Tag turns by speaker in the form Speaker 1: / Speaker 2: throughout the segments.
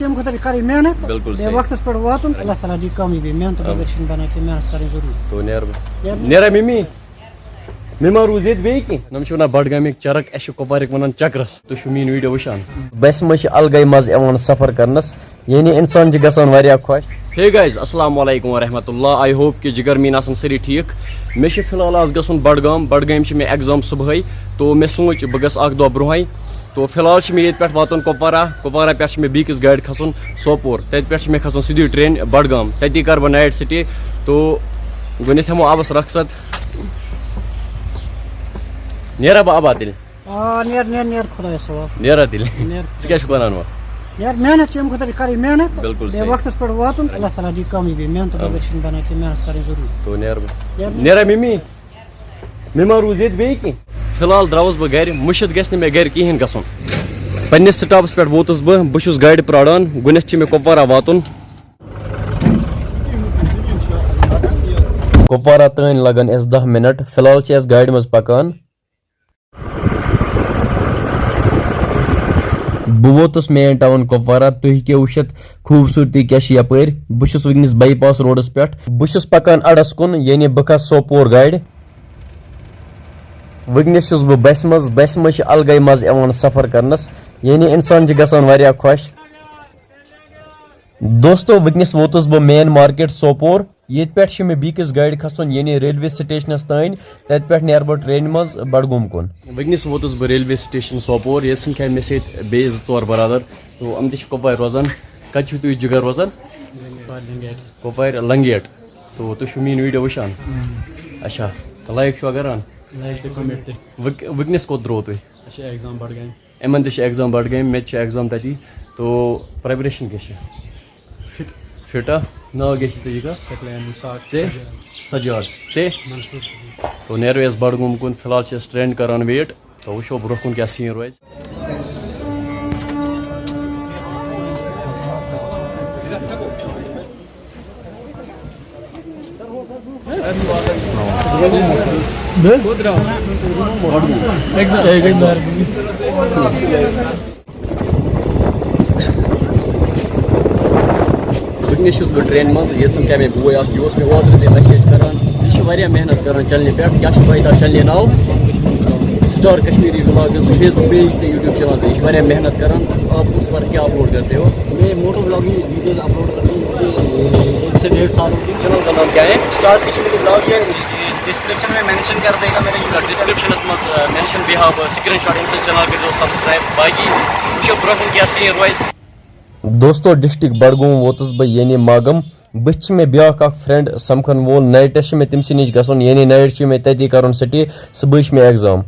Speaker 1: محنت وقت پہ واتن اللہ تعالیٰ دی کامیابی محنت بغیر بنا کہ محنت کریں ضرور
Speaker 2: تو نیرا ممی مما روز یہ بیٚیہِ کینٛہہ نم چھِ ونان بڈگامِکۍ چرک اَسہِ چھِ کۄپوارِکۍ ونان چکرس تُہۍ چھِو میٲنۍ ویڈیو وٕچھان
Speaker 3: بس منٛز چھِ الگٕے مزٕ یِوان سفر کرنس یعنی انسان چھِ گژھان واریاہ خۄش.
Speaker 2: ہے گایز السلام علیکم ورحمۃ اللہ آئی ہوپ کہ جگر میٖن آسان سٲری ٹھیٖک مےٚ چھِ فی الحال آز گژھُن بڈگام چھِ مےٚ ایگزام صبحٲے تو مےٚ سوٗنٛچ بہٕ گژھٕ اکھ دۄہ برونٛہٕے تو فی الحال چھِ مےٚ ییٚتہِ پٮ۪ٹھ واتُن کۄپوارا پٮ۪ٹھ چھِ مےٚ بیٚکِس گاڑِ کھسُن سوپور تَتہِ پٮ۪ٹھ چھِ مےٚ کھسُن سیٚودُے ٹرٛین بڈگام تٔتی کَرٕ بہٕ نایٹ سِٹے تو گۄڈنٮ۪تھ ہٮ۪مو آبس رخصت نیرا بہٕ آباد تیٚلہِ
Speaker 1: نیر خۄدایس حوال
Speaker 2: نیرا تیٚلہِ ژٕ کیٛاہ چھُکھ وَنان وۄنۍ
Speaker 1: محنت چھِ خٲطرٕ کرٕنۍ محنت
Speaker 2: بالکل
Speaker 1: وقتس پٮ۪ٹھ واتُن اللہ تعالیٰ دی کامیابی محنت بغیر بنا کہ محنت کریں ضرور
Speaker 2: تو نیرا ممی مما روز ییٚتہِ بیٚیہِ کینٛہہ فی الحال درٛاوُس بہٕ گرِ مٔشِد گژھِ نہٕ مےٚ گرِ کِہیٖنۍ گژھُن پننِس سٹاپس پٮ۪ٹھ ووتُس بہٕ چھُس گاڑِ پرٛاران گۄڈنٮ۪تھ چھِ مےٚ کۄپوارا واتُن
Speaker 3: کۄپوارا تانۍ لگن اَسہِ 10 منٹ فی الحال چھِ أسۍ گاڑِ منٛز پکان بہٕ ووتُس مین ٹاوُن کۄپوارا تُہۍ ہیٚکِو وٕچھِتھ خوٗبصوٗرتی کیٛاہ چھِ یپٲرۍ بہٕ چھُس وٕنکیٚنس باے پاس روڈس پٮ۪ٹھ بہٕ چھُس پکان اڈس کُن یعنی بہٕ کھسہٕ سوپور گاڑِ وٕنکیٚنس چھُس بہٕ بسہِ منٛز چھِ الگٕے مزٕ یِوان سفر کرنس یعنی انسان چھِ گژھان واریاہ خۄش دوستو وٕنکیٚنس ووتُس بہٕ مین مارکیٹ سوپور ییٚتہِ پٮ۪ٹھ چھِ مےٚ بیٚکِس گاڑِ کھسُن یعنی ریلوے سٹیشنس تانۍ تتہِ پٮ۪ٹھ نیرٕ بہٕ ٹرینہِ منٛز بڈگوم کُن
Speaker 2: وٕنکیٚنس ووتُس بہٕ ریلوے سٹیشن سوپور ییٚتہِ سۭتۍ کھٮ۪ن مےٚ سۭتۍ بیٚیہِ 2-4 برادر تو یِم تہِ چھِ کۄپوارِ روزان کتہِ چھِو تُہۍ جگر روزان کۄپوارِ لنگیٹ تو تُہۍ چھِو میٲنۍ ویڈیو وٕچھان اچھا لایک چھُوا کران وٕنکیٚنس کوٚت درٛوو تُہۍ یِمن تہِ چھِ ایگزام بڈگامہِ مےٚ تہِ چھِ ایگزام تتی تو پریپریشن کیٛاہ چھِ فِٹا ناو کیٛاہ چھِ ژےٚ سجاد ژےٚ تو نیرو أسۍ بڈگوم کُن فی الحال چھِ أسۍ ٹرین کران ویٹ تو وٕچھو برونٛہہ کُن کیٛاہ سیٖن روزِ وٕنکیٚنس چھُس بہٕ ٹرینہِ منٛز ییٚژھن کیٛاہ مےٚ بوے اکھ یہِ اوس مےٚ اوترٕ تہِ میسیج کران یہِ چھُ واریاہ محنت کران چنلہِ پٮ۪ٹھ کیٛاہ چھُ بایتا چنلہِ ناو سٹار کشمیری ولاگز فیس بک پیج تہٕ یوٗٹیوب چینل تہِ یہِ چھُ واریاہ محنت کران آپ اس پر کیا اپلوڈ کرتے ہو
Speaker 1: میں موٹو بلاگنگ ویڈیوز اپلوڈ کرتا ہوں 1 سے 1.5 سال
Speaker 2: چینل کا نام کیا ہے
Speaker 1: اسٹار کشمیری بلاگ ڈسکرپشن میں مینشن کر دے گا میرے
Speaker 2: ڈسکرپشنس منٛز مینشن بیٚیہِ ہاو بہٕ سکریٖن شاٹ اَمہِ سۭتۍ چینل کٔرۍزیو سبسکرایب باقٕے وٕچھو برونٛہہ کُن کیٛاہ سیٖن روزِ
Speaker 3: دوستو ڈسٹرک بڈگوم ووتُس بہٕ یعنی ماگم بٕتھِ چھِ مےٚ بیاکھ اکھ فرینڈ سمکھن وول نایٹس چھِ مےٚ تٔمسٕے نِش گژھُن یعنی نایٹ چھِ مےٚ تتی کرُن سٹے صبحٲے چھِ مےٚ ایگزام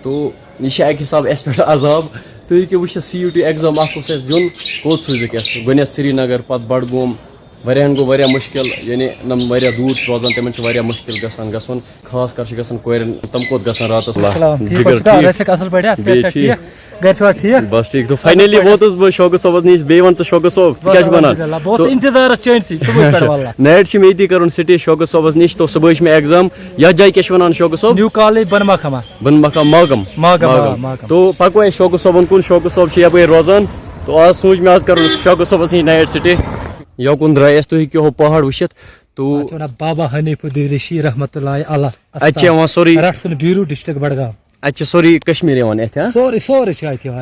Speaker 2: تو یہِ چھِ اکہِ حساب اَسہِ پٮ۪ٹھ عذاب تُہۍ ہیٚکِو وٕچھِتھ CUT ایگزام اکھ اوس اَسہِ دیُن کوٚت سوٗزِکھ اَسہِ گۄڈنٮ۪تھ سرینگر پتہٕ بڈگوم واریاہن گوٚو واریاہ مُشکل یعنی یِم واریاہ دوٗر چھِ روزان تِمن چھُ واریاہ مُشکل گژھُن خاص کر چھِ گژھان کورٮ۪ن تِم کوٚت گژھان راتس بس ٹھیٖک تو فاینلی ووتُس بہٕ شوکت صٲبس نِش بیٚیہِ وَن ژٕ شوکت صٲب ژٕ کیٛاہ چھُکھ وَنان نایٹ چھِ مےٚ ییٚتی کرُن سٹے شوکت صٲبس نِش تو صبحٲے چھِ مےٚ ایگزام یتھ جایہِ کیٛاہ چھِ وَنان شوکت صٲب
Speaker 1: نیو کالج
Speaker 2: بن مقام ماگم تو پکو أسۍ شوکت صٲبن کُن شوکت صٲب چھِ یپٲرۍ روزان تو آز سوٗنٛچ مےٚ آز کرُن شوکت صٲبس نِش نایٹ سٹے یوکُن درٛاے أسۍ تُہۍ ہیٚکِو ہُہ پہاڑ وٕچھِتھ تو
Speaker 1: بابا حنیف الدین رحمۃ اللہ علیہ
Speaker 2: اتہِ چھِ یِوان سورُے
Speaker 1: بیٖرو ڈسٹرک بڈگام
Speaker 2: اتہِ چھِ سورُے کشمیٖر یِوان اتہِ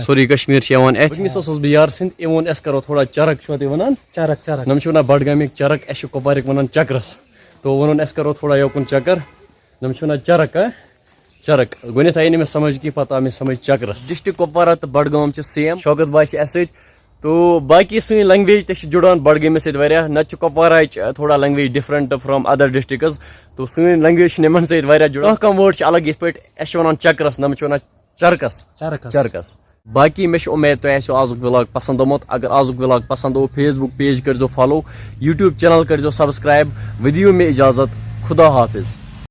Speaker 2: سورُے کشمیٖر چھِ یِوان اتہِ وٕنکیٚنس اوسُس بہٕ یار سٕنٛدۍ یِمو ووٚن أسۍ کرو تھوڑا چرک چھُوا تُہۍ وَنان یِم چھِ وَنان بڈگامِکۍ چرک اَسہِ چھِ کۄپوارِکۍ وَنان چکرس تو ووٚنُن أسۍ کرو تھوڑا یوکُن چکر یِم چھِ وَنان چرک چرک گۄڈنٮ۪تھ آیہِ نہٕ مےٚ سمجھ کینٛہہ پتہٕ آو مےٚ سمجھ چکرس ڈسٹرک کۄپوارا تہٕ بڈگام چھِ سیم شوکت باے چھِ اَسہِ سۭتۍ تو باقٕے سٲنۍ لنگویج تہِ چھِ جُڑان بڈگٲمِس سۭتۍ واریاہ نتہٕ چھِ کۄپوارہٕچ تھوڑا لنگویج ڈفرنٹ فرام ادر ڈسٹرکز تو سٲنۍ لنگویج چھِ یِمن سۭتۍ واریاہ جُڑان کانٛہہ وٲڈ چھِ الگ یِتھ پٲٹھۍ اَسہِ چھِ وَنان چکرس نَم چھِ وَنان چرکس باقٕے مےٚ چھِ اُمید تۄہہِ آسیو آزُک ولاگ پسنٛد آمُت اگر آزُک ولاگ پسنٛد آو فیس بُک پیج کٔرۍزیو فالو یوٗٹیوب چینل کٔرۍزیو سبسکرایب ودِیِو مےٚ اجازت خدا حافظ